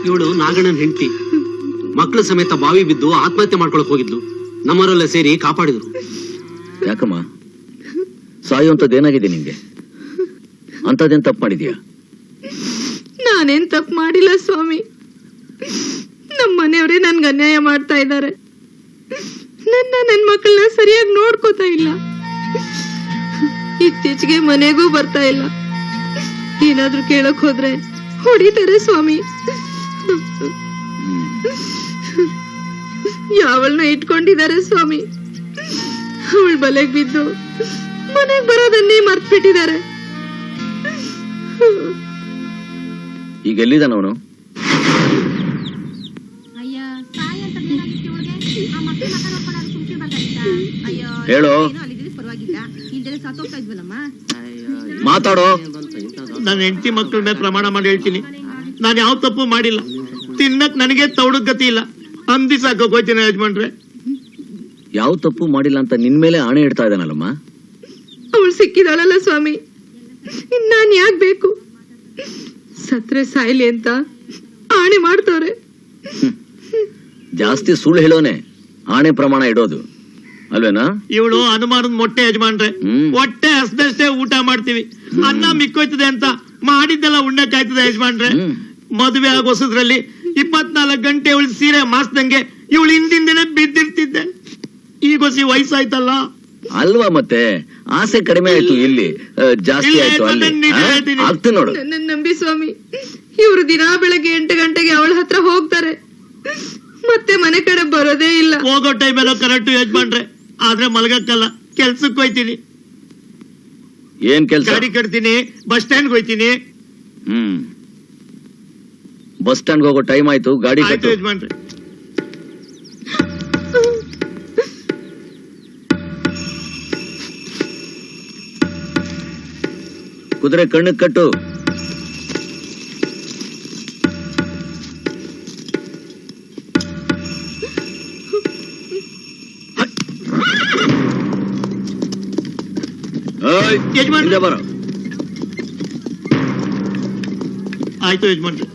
ಇವಳು ನಾಗಣ್ಣನ ಹೆಂಡತಿ. ಮಕ್ಕಳ ಸಮೇತ ಬಾವಿ ಬಿದ್ದು ಆತ್ಮಹತ್ಯೆ ಮಾಡ್ಕೊಳಕ್ ಹೋಗಿದ್ಲು. ನಮ್ಮವರೆಲ್ಲ ಸೇರಿ ಕಾಪಾಡಿದ್ರು. ಯಾಕಮ್ಮ ಸಾಯುವಂತದ್ದು ಏನಾಗಿದೆ ನಿಂಗೆ? ಅಂತದೇನ್ ತಪ್ಪು ಮಾಡಿದ್ಯಾ? ನಾನೇನ್ ತಪ್ಪು ಮಾಡಿಲ್ಲ ಸ್ವಾಮಿ. ನಮ್ಮ ಮನೆಯವರೇ ನನ್ಗೆ ಅನ್ಯಾಯ ಮಾಡ್ತಾ ಇದ್ದಾರೆ. ನನ್ನ ಮಕ್ಕಳನ್ನ ಸರಿಯಾಗಿ ನೋಡ್ಕೋತಾ ಇಲ್ಲ. ಇತ್ತೀಚೆಗೆ ಮನೆಗೂ ಬರ್ತಾ ಇಲ್ಲ. ಏನಾದ್ರೂ ಕೇಳಕ್ ಹೋದ್ರೆ ಹೊಡಿತಾರೆ ಸ್ವಾಮಿ. ಯಾವಳನ್ನ ಇಟ್ಕೊಂಡಿದ್ದಾರೆ ಸ್ವಾಮಿ. ಅವಳ ಬಲೆಗ್ ಬಿದ್ದು ಮನೆಗ್ ಬರೋದನ್ನೇ ಮರ್ತ್ಬಿಟ್ಟಿದ್ದಾರೆ. ಈಗ ಎಲ್ಲಿದ್ದಾನವನು? ಹೇಳೋ, ಮಾತಾಡೋ. ನನ್ನ ಹೆಂಡತಿ ಮಕ್ಕಳ ಮೇಲೆ ಪ್ರಮಾಣ ಮಾಡಿ ಹೇಳ್ತೀನಿ, ನಾನು ಯಾವ ತಪ್ಪು ಮಾಡಿಲ್ಲ. ತಿನ್ನಕ್ ನನಗೆ ತೌಡಕ್ ಗತಿ ಇಲ್ಲ. ಅಂದಿ ಸಾಕೋಕ್ ಹೋಯ್ತೀನಿ ಯಜಮಾನ್ರೆ. ಯಾವ ತಪ್ಪು ಮಾಡಿಲ್ಲ ಅಂತ ನಿನ್ ಮೇಲೆ ಆಣೆ ಇಡ್ತಾ ಇದ್ದಾನಲ್ಲಮ್ಮ. ಅವಳು ಸಿಕ್ಕಿದಾಳಲ್ಲ ಸ್ವಾಮಿ, ನಾನ್ ಯಾಕೆ ಬೇಕು? ಸತ್ರೆ ಸಾಯ್ಲಿ ಅಂತ ಆಣೆ ಮಾಡ್ತವ್ರೆ. ಜಾಸ್ತಿ ಸುಳ್ಳು ಹೇಳೋನೆ ಆಣೆ ಪ್ರಮಾಣ ಇಡೋದು ಅಲ್ವೇನಾ? ಇವಳು ಅನುಮಾನದ ಮೊಟ್ಟೆ ಯಜಮಾನ್ರೆ. ಹೊಟ್ಟೆ ಹಸ್ದಷ್ಟೇ ಊಟ ಮಾಡ್ತೀವಿ. ಅನ್ನ ಮಿಕ್ಕೋಯ್ತದೆ ಅಂತ ಮಾಡಿದ್ದೆಲ್ಲ ಉಣ್ಣಕ್ಕಾಯ್ತದೆ ಯಜಮಾನ್ರೆ. ಮದುವೆ ಆಗೋಸದ್ರಲ್ಲಿ 24 ಗಂಟೆ ಇವಳು ಸೀರೆ ಮಾಸ್ದಂಗೆ ಇವಳು ಹಿಂದಿಂದನೇ ಬಿದ್ದಿರ್ತಿದ್ದೆ. ಈಗೊಸಿ ವಯಸ್ಸಾಯ್ತಲ್ಲ ಅಲ್ವಾ, ಮತ್ತೆ ಆಸೆ ಕಡಿಮೆ ಆಯ್ತು, ಇಲ್ಲಿ ಜಾಸ್ತಿ ಆಯ್ತು ಅಲ್ಲಿ. ಆಗ್ತದೆ ನೋಡು. ನನ್ನ ನಂಬಿ ಸ್ವಾಮಿ. ಇವ್ರು ದಿನಾ ಬೆಳಗ್ಗೆ 8 ಗಂಟೆಗೆ ಅವಳ ಹತ್ರ ಹೋಗ್ತಾರೆ, ಮತ್ತೆ ಮನೆ ಕಡೆ ಬರೋದೇ ಇಲ್ಲ. ಹೋಗೋ ಟೈಮ್ ಎಲ್ಲ ಕರೆಕ್ಟ್ ಯಜಮಾನ್ರೆ. ಆದ್ರೆ ಮಲಗಕ್ಕಲ್ಲ, ಕೆಲ್ಸಕ್ಕೆ ಹೋಯ್ತೀನಿ. ಏನ್ ಕೆಲ್ಸ? ಗಾಡಿ ಕಟ್ತೀನಿ, ಬಸ್ ಸ್ಟ್ಯಾಂಡ್ ಹೋಯ್ತೀನಿ. ಬಸ್ ಸ್ಟ್ಯಾಂಡ್ ಹೋಗೋ ಟೈಮ್ ಆಯ್ತು, ಗಾಡಿ ಆಯ್ತು ಕಟ್ಟು. ಯಜಮಾನ್ರೆ. ಕುದುರೆ ಕಣ್ಣಕ್ ಕಟ್ಟು. ಯಜಮಾನ್ರೆ ಬರೋ. ಆಯ್ತು ಯಜಮಾನ್ರೆ.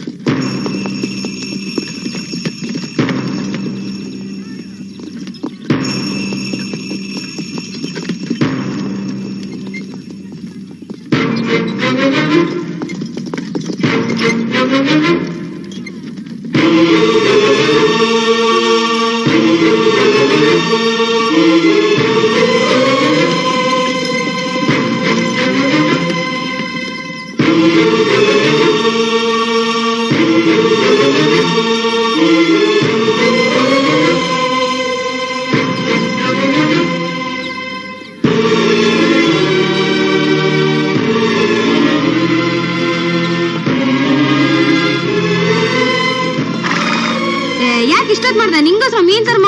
ಯಾಕೆ ಇಷ್ಟೊತ್ತು ಮಾಡ್ದೆ? ನಿಂಗೋಸ್ಕರ ಮೀನ್ ತರ್ಮ.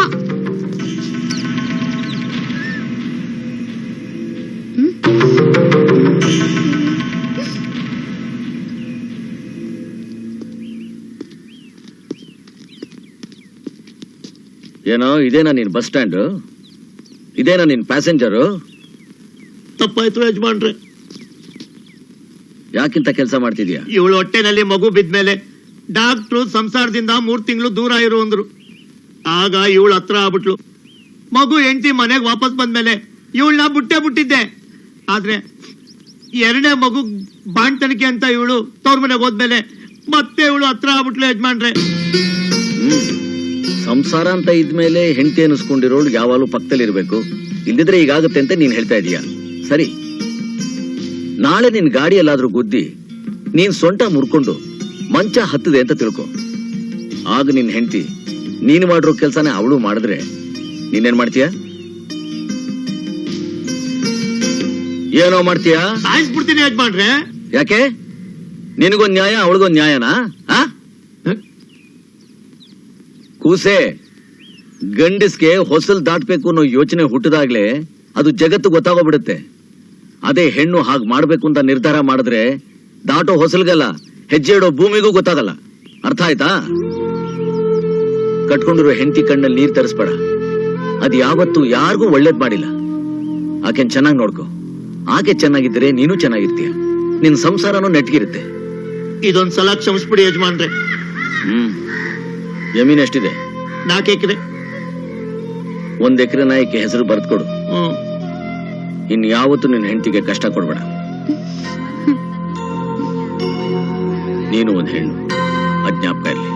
ಏನೋ ಇದೇನಾ ನಿನ್ ಬಸ್ ಸ್ಟ್ಯಾಂಡ್? ಇದೇನಾ ನಿನ್ ಪ್ಯಾಸೆಂಜರು? ತಪ್ಪಾಯ್ತು ಯಜಮಾನ್ರೆ. ಯಾಕಿಂತ ಕೆಲಸ ಮಾಡ್ತಿದ್ಯಾ? ಇವಳು ಹೊಟ್ಟೆನಲ್ಲಿ ಮಗು ಬಿದ್ಮೇಲೆ ಡಾಕ್ಟ್ರು ಸಂಸಾರದಿಂದ 3 ತಿಂಗಳು ದೂರ ಇರು ಅಂದ್ರು. ಆಗ ಇವಳು ಹತ್ರ ಆಗ್ಬಿಟ್ಲು. ಮಗು ಹೆಂಡತಿ ಮನೆಗೆ ವಾಪಸ್ ಬಂದ್ಮೇಲೆ ಇವಳನ್ನ ಬಿಟ್ಟಿದ್ದೆ. ಆದ್ರೆ 2ನೇ ಮಗು ಬಾಣ್ತನಿಕೆ ಅಂತ ಇವಳು ತವ್ರ ಮನೆಗೆ ಹೋದ್ಮೇಲೆ ಮತ್ತೆ ಇವಳು ಹತ್ರ ಆಗ್ಬಿಟ್ಲು ಯಜಮಾನ್ರೆ. ಸಂಸಾರ ಅಂತ ಇದ್ಮೇಲೆ ಹೆಂಡತಿ ಅನಿಸ್ಕೊಂಡಿರೋಳು ಯಾವಾಗಲೂ ಪಕ್ಕದಲ್ಲಿ ಇರ್ಬೇಕು. ಇಲ್ದಿದ್ರೆ ಈಗಾಗುತ್ತೆ ಅಂತ ನೀನ್ ಹೇಳ್ತಾ ಇದೀಯ. ಸರಿ, ನಾಳೆ ನಿನ್ ಗಾಡಿ ಎಲ್ಲಾದ್ರೂ ಗುದ್ದಿ ನೀನ್ ಸೊಂಟ ಮುರ್ಕೊಂಡು ಮಂಚ ಹತ್ತದೆ ಅಂತ ತಿಳ್ಕೊ. ಆಗ ನಿನ್ ಹೆಂಡತಿ ನೀನ್ ಮಾಡಿರೋ ಕೆಲ್ಸನೇ ಅವಳು ಮಾಡಿದ್ರೆ ನೀನೇನ್ ಮಾಡ್ತೀಯ? ಏನೋ ಮಾಡ್ತೀಯಾ? ಸಾಯಿಸ್ಬಿಡ್ತೀನಿ ಯಜಮಾನ್ರೆ. ಯಾಕೆ? ನಿನಗೊಂದ್ ನ್ಯಾಯ, ಅವಳಿಗೊಂದ್ ನ್ಯಾಯನಾ? ಕೂಸೆ, ಗಂಡಸ್ಗೆ ಹೊಸಲ್ ದಾಟ್ಬೇಕು ಅನ್ನೋ ಯೋಚನೆ ಹುಟ್ಟದಾಗ್ಲೇ ಅದು ಜಗತ್ತು ಗೊತ್ತಾಗೋಗ್ಬಿಡುತ್ತೆ. ಅದೇ ಹೆಣ್ಣು ಹಾಗೆ ಮಾಡ್ಬೇಕು ಅಂತ ನಿರ್ಧಾರ ಮಾಡಿದ್ರೆ ದಾಟೋ ಹೊಸಲ್ಗಲ್ಲ, ಹೆಜ್ಜೆ ಇಡೋ ಭೂಮಿಗೂ ಗೊತ್ತಾಗಲ್ಲ. ಅರ್ಥ ಆಯ್ತಾ? ಕಟ್ಕೊಂಡಿರೋ ಹೆಂಡತಿ ಕಣ್ಣಲ್ಲಿ ನೀರ್ ತರಿಸ್ಬೇಡ. ಅದ್ ಯಾವತ್ತೂ ಯಾರಿಗೂ ಒಳ್ಳೇದ್ ಮಾಡಿಲ್ಲ. ಆಕೆನ್ ಚೆನ್ನಾಗಿ ನೋಡ್ಕೊ. ಆಕೆ ಚೆನ್ನಾಗಿದ್ರೆ ನೀನು ಚೆನ್ನಾಗಿರ್ತೀಯ, ನಿನ್ ಸಂಸಾರನೂ ನೆಟ್ಗಿರುತ್ತೆ. ಇದೊಂದ್ಸಲ ಕ್ಷಮಿಸ್ಬಿಡಿ ಯಜಮಾನ್ರೆ. ಜಮೀನ್ ಎಷ್ಟಿದೆ? 4 ಎಕರೆ. 1 ಎಕರೆ ನಾಯಕ್ಕೆ ಹೆಸರು ಬರ್ದ್ಕೊಡು. ಇನ್ ಯಾವತ್ತು ನಿನ್ನ ಹೆಂಡತಿಗೆ ಕಷ್ಟ ಕೊಡ್ಬೇಡ. ನೀನು ಒಂದು ಹೆಣ್ಣು, ಅಜ್ಞಾಪಕ ಇರಲಿ.